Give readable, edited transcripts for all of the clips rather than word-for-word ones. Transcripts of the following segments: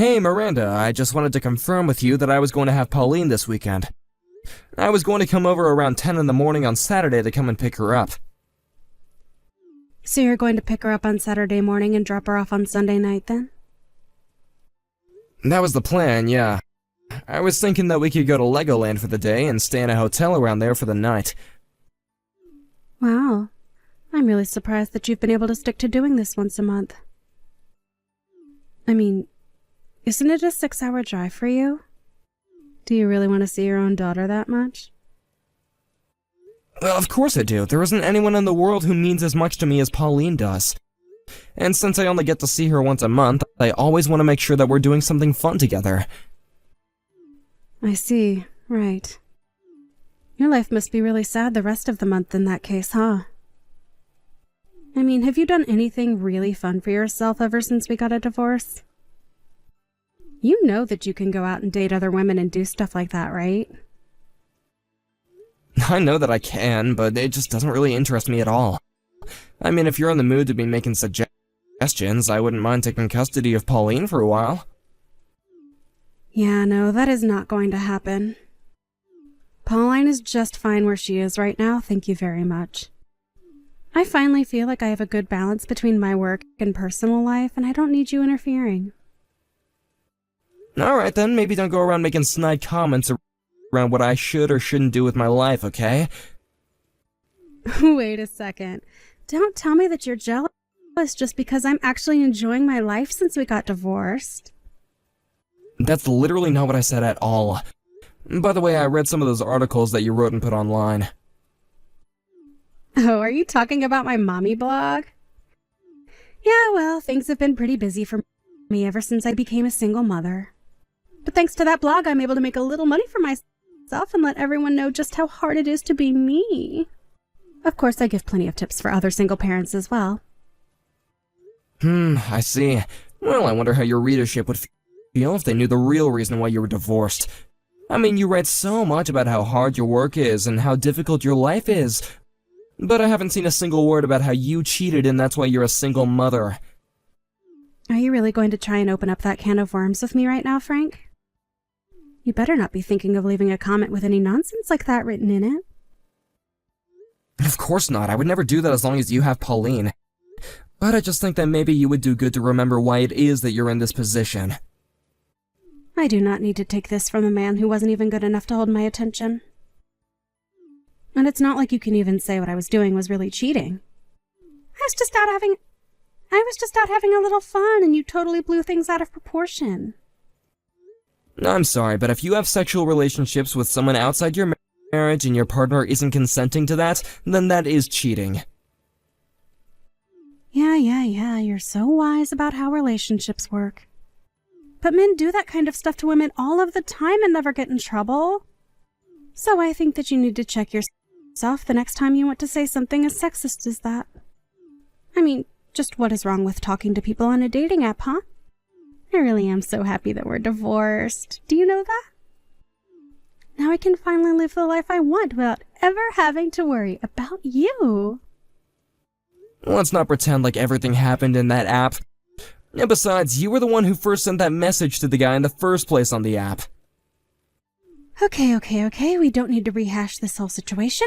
Hey Miranda, I just wanted to confirm with you that I was going to have Pauline this weekend. I was going to come over around 10 in the morning on Saturday to come and pick her up. So you're going to pick her up on Saturday morning and drop her off on Sunday night then? That was the plan, yeah. I was thinking that we could go to Legoland for the day and stay in a hotel around there for the night. Wow. I'm really surprised that you've been able to stick to doing this once a month. I mean, isn't it a 6-hour drive for you? Do you really want to see your own daughter that much? Well, of course I do. There isn't anyone in the world who means as much to me as Pauline does. And since I only get to see her once a month, I always want to make sure that we're doing something fun together. I see. Right. Your life must be really sad the rest of the month in that case, huh? I mean, have you done anything really fun for yourself ever since we got a divorce? You know that you can go out and date other women and do stuff like that, right? I know that I can, but it just doesn't really interest me at all. I mean, if you're in the mood to be making suggestions, I wouldn't mind taking custody of Pauline for a while. Yeah, no, that is not going to happen. Pauline is just fine where she is right now, thank you very much. I finally feel like I have a good balance between my work and personal life, and I don't need you interfering. Alright then, maybe don't go around making snide comments around what I should or shouldn't do with my life, okay? Wait a second. Don't tell me that you're jealous just because I'm actually enjoying my life since we got divorced. That's literally not what I said at all. By the way, I read some of those articles that you wrote and put online. Oh, are you talking about my mommy blog? Yeah, well, things have been pretty busy for me ever since I became a single mother. But thanks to that blog, I'm able to make a little money for myself and let everyone know just how hard it is to be me. Of course, I give plenty of tips for other single parents as well. I see. Well, I wonder how your readership would feel if they knew the real reason why you were divorced. I mean, you write so much about how hard your work is and how difficult your life is, but I haven't seen a single word about how you cheated and that's why you're a single mother. Are you really going to try and open up that can of worms with me right now, Frank? You better not be thinking of leaving a comment with any nonsense like that written in it. Of course not. I would never do that as long as you have Pauline. But I just think that maybe you would do good to remember why it is that you're in this position. I do not need to take this from a man who wasn't even good enough to hold my attention. And it's not like you can even say what I was doing was really cheating. I was just out having a little fun, and you totally blew things out of proportion. I'm sorry, but if you have sexual relationships with someone outside your marriage and your partner isn't consenting to that, then that is cheating. Yeah, you're so wise about how relationships work. But men do that kind of stuff to women all of the time and never get in trouble. So I think that you need to check yourself the next time you want to say something as sexist as that. I mean, just what is wrong with talking to people on a dating app, huh? I really am so happy that we're divorced. Do you know that? Now I can finally live the life I want without ever having to worry about you. Let's not pretend like everything happened in that app. And besides, you were the one who first sent that message to the guy in the first place on the app. Okay. We don't need to rehash this whole situation.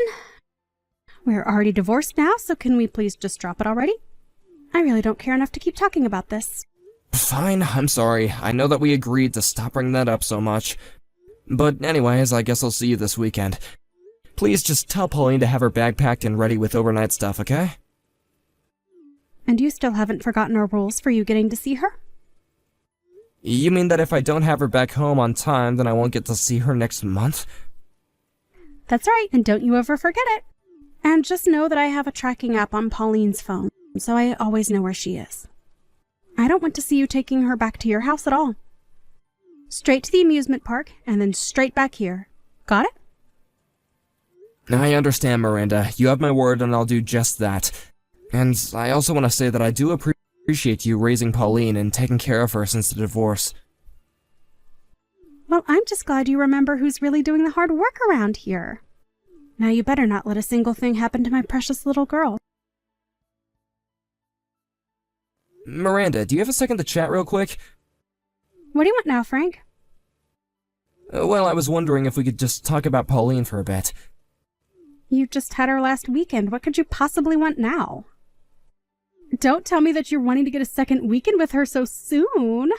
We're already divorced now, so can we please just drop it already? I really don't care enough to keep talking about this. Fine, I'm sorry. I know that we agreed to stop bringing that up so much. But anyways, I guess I'll see you this weekend. Please just tell Pauline to have her bag packed and ready with overnight stuff, okay? And you still haven't forgotten our rules for you getting to see her? You mean that if I don't have her back home on time, then I won't get to see her next month? That's right, and don't you ever forget it. And just know that I have a tracking app on Pauline's phone, so I always know where she is. I don't want to see you taking her back to your house at all. Straight to the amusement park, and then straight back here. Got it? I understand, Miranda. You have my word, and I'll do just that. And I also want to say that I do appreciate you raising Pauline and taking care of her since the divorce. Well, I'm just glad you remember who's really doing the hard work around here. Now you better not let a single thing happen to my precious little girl. Miranda, do you have a second to chat real quick? What do you want now, Frank? Well, I was wondering if we could just talk about Pauline for a bit. You just had her last weekend. What could you possibly want now? Don't tell me that you're wanting to get a second weekend with her so soon.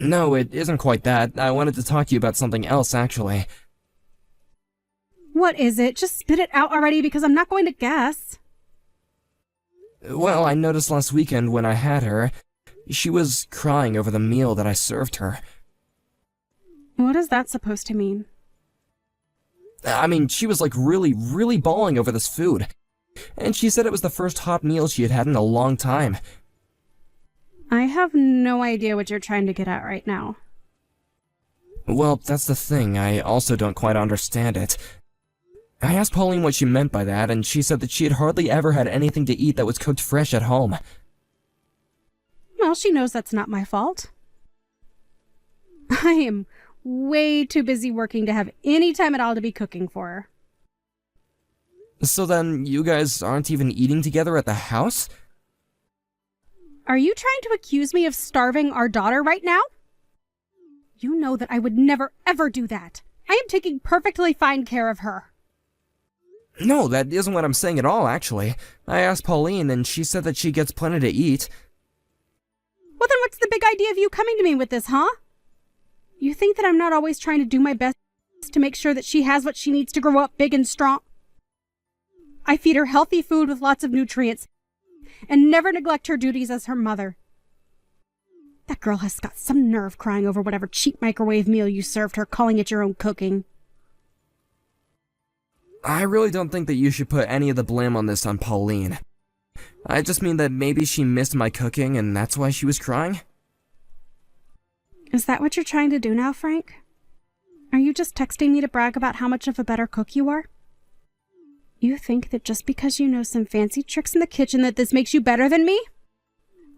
No, it isn't quite that. I wanted to talk to you about something else, actually. What is it? Just spit it out already because I'm not going to guess. Well, I noticed last weekend when I had her, she was crying over the meal that I served her. What is that supposed to mean? I mean, she was like really bawling over this food. And she said it was the first hot meal she had had in a long time. I have no idea what you're trying to get at right now. Well, that's the thing. I also don't quite understand it. I asked Pauline what she meant by that, and she said that she had hardly ever had anything to eat that was cooked fresh at home. Well, she knows that's not my fault. I am way too busy working to have any time at all to be cooking for her. So then, you guys aren't even eating together at the house? Are you trying to accuse me of starving our daughter right now? You know that I would never ever do that. I am taking perfectly fine care of her. No, that isn't what I'm saying at all, actually. I asked Pauline, and she said that she gets plenty to eat. Well, then what's the big idea of you coming to me with this, huh? You think that I'm not always trying to do my best to make sure that she has what she needs to grow up big and strong? I feed her healthy food with lots of nutrients and never neglect her duties as her mother. That girl has got some nerve crying over whatever cheap microwave meal you served her, calling it your own cooking. I really don't think that you should put any of the blame on this on Pauline. I just mean that maybe she missed my cooking and that's why she was crying. Is that what you're trying to do now, Frank? Are you just texting me to brag about how much of a better cook you are? You think that just because you know some fancy tricks in the kitchen that this makes you better than me?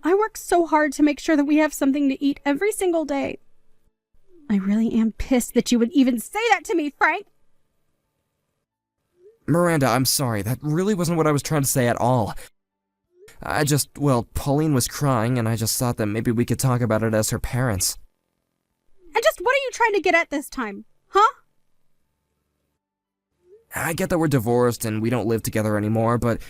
I work so hard to make sure that we have something to eat every single day. I really am pissed that you would even say that to me, Frank! Miranda, I'm sorry. That really wasn't what I was trying to say at all. Well, Pauline was crying and I just thought that maybe we could talk about it as her parents. And just what are you trying to get at this time? Huh? I get that we're divorced and we don't live together anymore, but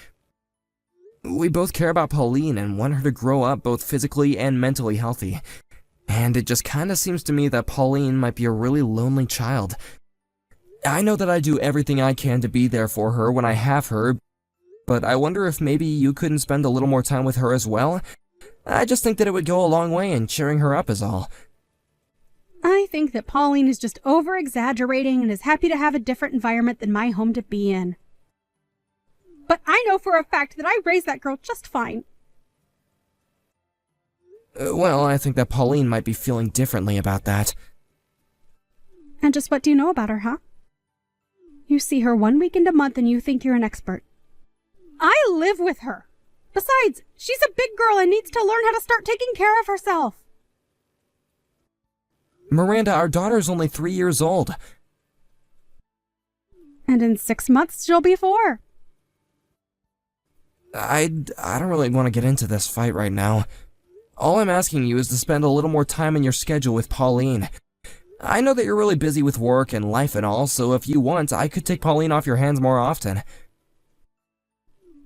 we both care about Pauline and want her to grow up both physically and mentally healthy. And it just kinda seems to me that Pauline might be a really lonely child. I know that I do everything I can to be there for her when I have her, but I wonder if maybe you couldn't spend a little more time with her as well? I just think that it would go a long way in cheering her up is all. I think that Pauline is just over-exaggerating and is happy to have a different environment than my home to be in. But I know for a fact that I raised that girl just fine. Well, I think that Pauline might be feeling differently about that. And just what do you know about her, huh? You see her 1 weekend a month and you think you're an expert. I live with her. Besides, she's a big girl and needs to learn how to start taking care of herself. Miranda, our daughter's only 3 years old. And in 6 months, she'll be 4. I don't really want to get into this fight right now. All I'm asking you is to spend a little more time in your schedule with Pauline. I know that you're really busy with work and life and all, so if you want, I could take Pauline off your hands more often.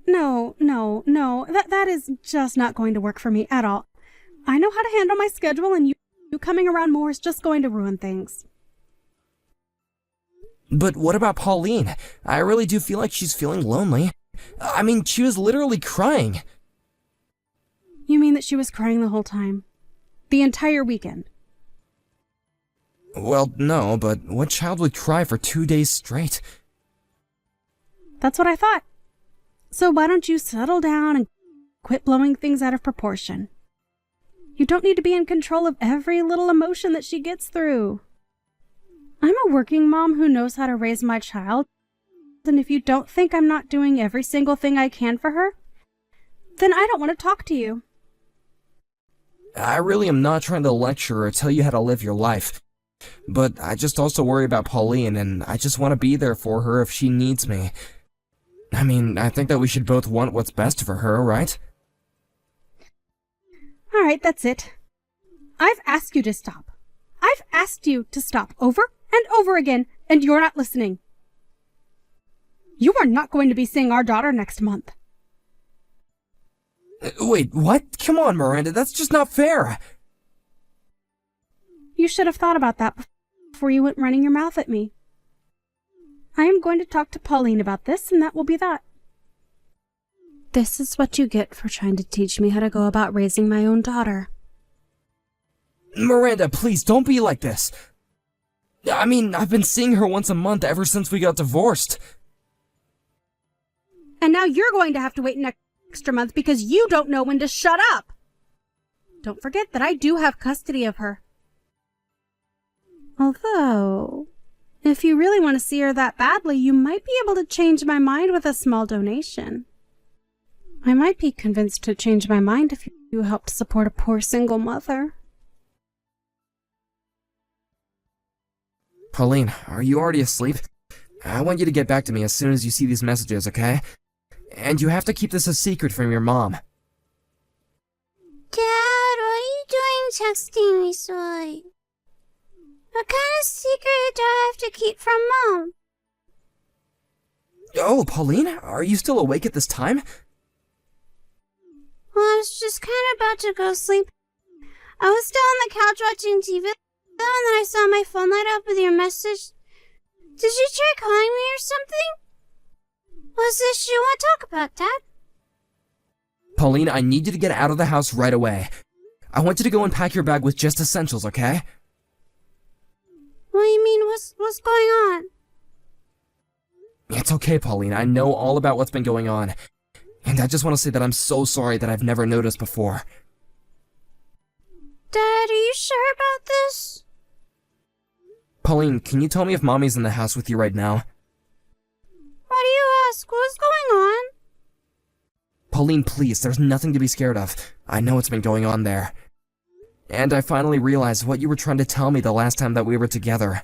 No. That is just not going to work for me at all. I know how to handle my schedule, and you coming around more is just going to ruin things. But what about Pauline? I really do feel like she's feeling lonely. I mean, she was literally crying. You mean that she was crying the whole time? The entire weekend? Well, no, but what child would cry for 2 days straight? That's what I thought. So why don't you settle down and quit blowing things out of proportion? You don't need to be in control of every little emotion that she gets through. I'm a working mom who knows how to raise my child, and if you don't think I'm not doing every single thing I can for her, then I don't want to talk to you. I really am not trying to lecture or tell you how to live your life. But I just also worry about Pauline, and I just want to be there for her if she needs me. I mean, I think that we should both want what's best for her, right? All right, that's it. I've asked you to stop. I've asked you to stop over and over again, and you're not listening. You are not going to be seeing our daughter next month. Wait, what? Come on, Miranda, that's just not fair. You should have thought about that before you went running your mouth at me. I am going to talk to Pauline about this, and that will be that. This is what you get for trying to teach me how to go about raising my own daughter. Miranda, please, don't be like this. I mean, I've been seeing her once a month ever since we got divorced. And now you're going to have to wait an extra month because you don't know when to shut up. Don't forget that I do have custody of her. Although, if you really want to see her that badly, you might be able to change my mind with a small donation. I might be convinced to change my mind if you helped support a poor single mother. Pauline, are you already asleep? I want you to get back to me as soon as you see these messages, okay? And you have to keep this a secret from your mom. Dad, what are you doing texting me so late? What kind of secret do I have to keep from Mom? Oh, Pauline, are you still awake at this time? Well, I was just kind of about to go to sleep. I was still on the couch watching TV, and then I saw my phone light up with your message. Did you try calling me or something? What's this you want to talk about, Dad? Pauline, I need you to get out of the house right away. I want you to go and pack your bag with just essentials, okay? What do you mean, what's going on? It's okay, Pauline. I know all about what's been going on. And I just want to say that I'm so sorry that I've never noticed before. Dad, are you sure about this? Pauline, can you tell me if Mommy's in the house with you right now? Why do you ask? What's going on? Pauline, please, there's nothing to be scared of. I know what's been going on there. And I finally realized what you were trying to tell me the last time that we were together.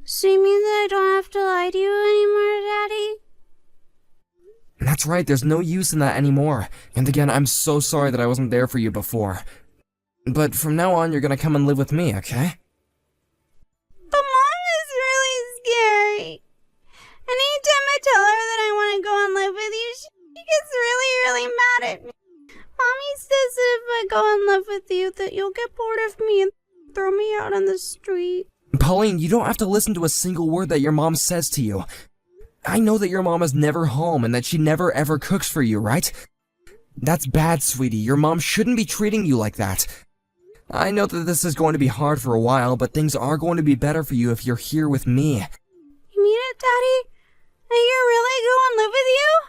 So you mean that I don't have to lie to you anymore, Daddy? That's right, there's no use in that anymore. And again, I'm so sorry that I wasn't there for you before. But from now on, you're gonna come and live with me, okay? But Mom is really scary. Anytime I tell her that I want to go and live with you, she gets really mad at me. Mommy says that if I go and live with you, that you'll get bored of me and throw me out on the street. Pauline, you don't have to listen to a single word that your mom says to you. I know that your mom is never home and that she never ever cooks for you, right? That's bad, sweetie. Your mom shouldn't be treating you like that. I know that this is going to be hard for a while, but things are going to be better for you if you're here with me. You mean it, Daddy? That you're really going to live with you?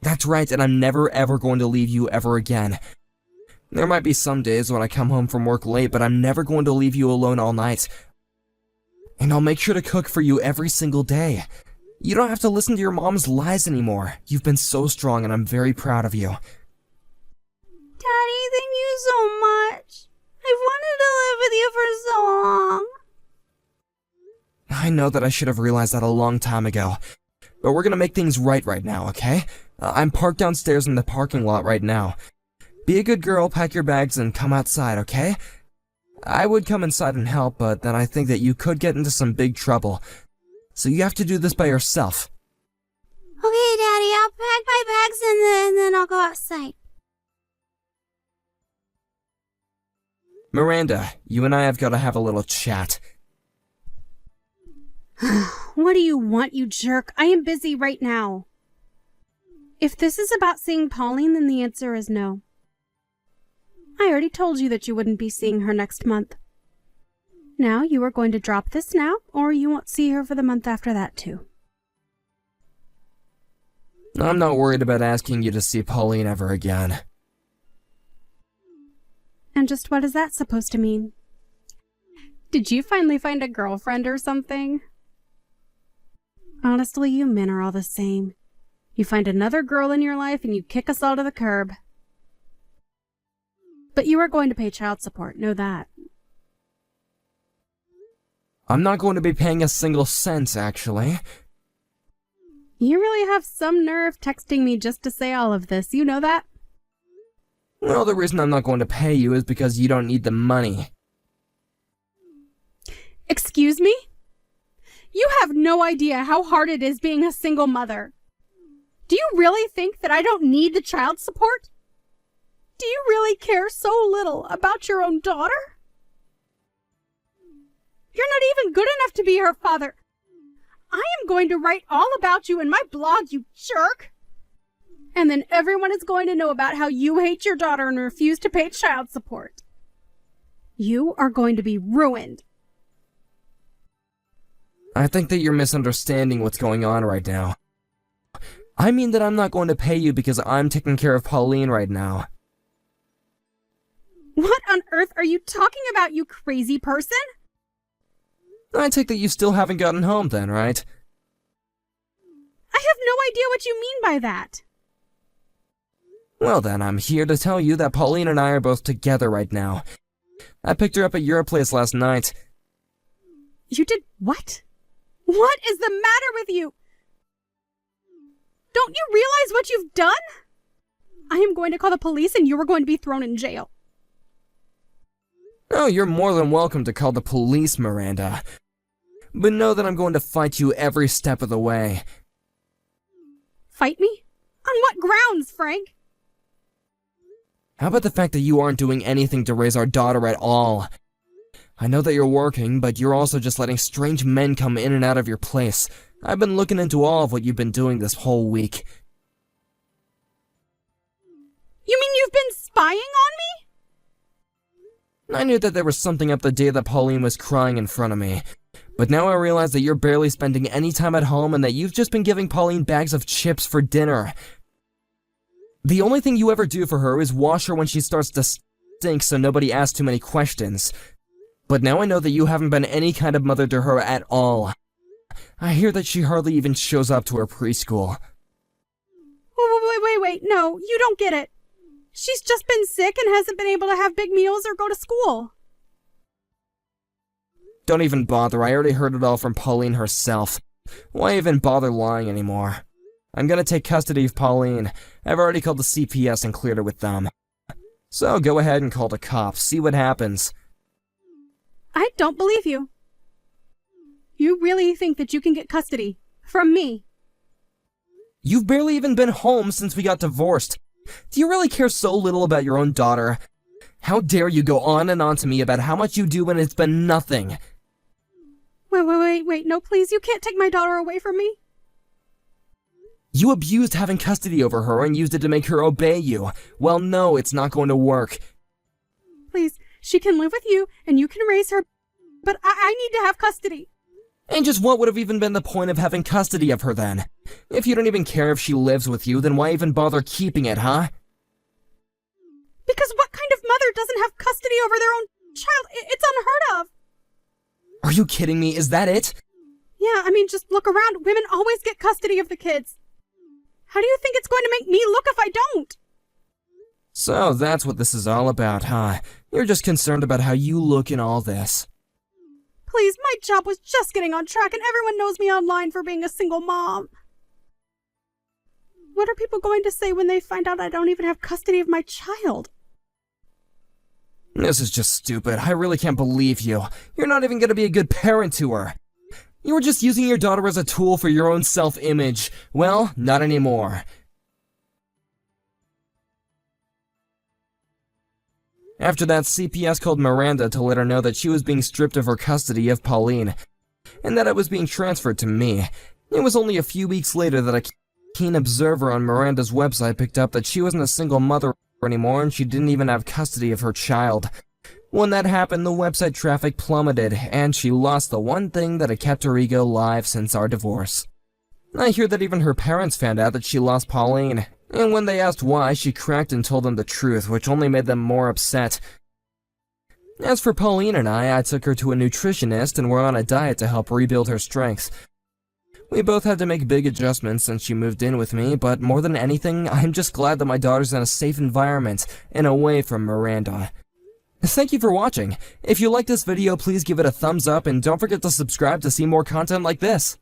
That's right, and I'm never ever going to leave you ever again. There might be some days when I come home from work late, but I'm never going to leave you alone all night. And I'll make sure to cook for you every single day. You don't have to listen to your mom's lies anymore. You've been so strong, and I'm very proud of you. Daddy, thank you so much. I've wanted to live with you for so long. I know that I should have realized that a long time ago. But we're gonna make things right now, okay? I'm parked downstairs in the parking lot right now. Be a good girl, pack your bags, and come outside, okay? I would come inside and help, but then I think that you could get into some big trouble. So you have to do this by yourself. Okay, Daddy, I'll pack my bags and then I'll go outside. Miranda, you and I have got to have a little chat. What do you want, you jerk? I am busy right now. If this is about seeing Pauline, then the answer is no. I already told you that you wouldn't be seeing her next month. Now you are going to drop this now, or you won't see her for the month after that too. I'm not worried about asking you to see Pauline ever again. And just what is that supposed to mean? Did you finally find a girlfriend or something? Honestly, you men are all the same. You find another girl in your life and you kick us all to the curb. But you are going to pay child support, know that. I'm not going to be paying a single cent, actually. You really have some nerve texting me just to say all of this, you know that? Well, the reason I'm not going to pay you is because you don't need the money. Excuse me? You have no idea how hard it is being a single mother. Do you really think that I don't need the child support? Do you really care so little about your own daughter? You're not even good enough to be her father. I am going to write all about you in my blog, you jerk. And then everyone is going to know about how you hate your daughter and refuse to pay child support. You are going to be ruined. I think that you're misunderstanding what's going on right now. I mean that I'm not going to pay you because I'm taking care of Pauline right now. What on earth are you talking about, you crazy person? I take that you still haven't gotten home then, right? I have no idea what you mean by that. Well then, I'm here to tell you that Pauline and I are both together right now. I picked her up at your place last night. You did what? What is the matter with you? Don't you realize what you've done? I am going to call the police and you are going to be thrown in jail. Oh, you're more than welcome to call the police, Miranda. But know that I'm going to fight you every step of the way. Fight me? On what grounds, Frank? How about the fact that you aren't doing anything to raise our daughter at all? I know that you're working, but you're also just letting strange men come in and out of your place. I've been looking into all of what you've been doing this whole week. You mean you've been spying on me? I knew that there was something up the day that Pauline was crying in front of me. But now I realize that you're barely spending any time at home and that you've just been giving Pauline bags of chips for dinner. The only thing you ever do for her is wash her when she starts to stink so nobody asks too many questions. But now I know that you haven't been any kind of mother to her at all. I hear that she hardly even shows up to her preschool. Wait, no, you don't get it. She's just been sick and hasn't been able to have big meals or go to school. Don't even bother, I already heard it all from Pauline herself. Why even bother lying anymore? I'm gonna take custody of Pauline. I've already called the CPS and cleared it with them. So go ahead and call the cops, see what happens. I don't believe you. You really think that you can get custody from me? You've barely even been home since we got divorced. Do you really care so little about your own daughter? How dare you go on and on to me about how much you do when it's been nothing? Wait, no, please, you can't take my daughter away from me. You abused having custody over her and used it to make her obey you. Well, no, it's not going to work. Please, she can live with you and you can raise her, but I need to have custody. And just what would have even been the point of having custody of her then? If you don't even care if she lives with you, then why even bother keeping it, huh? Because what kind of mother doesn't have custody over their own child? It's unheard of. Are you kidding me? Is that it? Yeah, I mean, just look around. Women always get custody of the kids. How do you think it's going to make me look if I don't? So that's what this is all about, huh? You're just concerned about how you look in all this. Please, my job was just getting on track and everyone knows me online for being a single mom. What are people going to say when they find out I don't even have custody of my child? This is just stupid. I really can't believe you. You're not even gonna be a good parent to her. You were just using your daughter as a tool for your own self-image. Well, not anymore. After that, CPS called Miranda to let her know that she was being stripped of her custody of Pauline, and that it was being transferred to me. It was only a few weeks later that a keen observer on Miranda's website picked up that she wasn't a single mother anymore and she didn't even have custody of her child. When that happened, the website traffic plummeted, and she lost the one thing that had kept her ego alive since our divorce. I hear that even her parents found out that she lost Pauline, and when they asked why, she cracked and told them the truth, which only made them more upset. As for Pauline and I took her to a nutritionist and we're on a diet to help rebuild her strength. We both had to make big adjustments since she moved in with me, but more than anything, I'm just glad that my daughter's in a safe environment and away from Miranda. Thank you for watching. If you liked this video, please give it a thumbs up and don't forget to subscribe to see more content like this.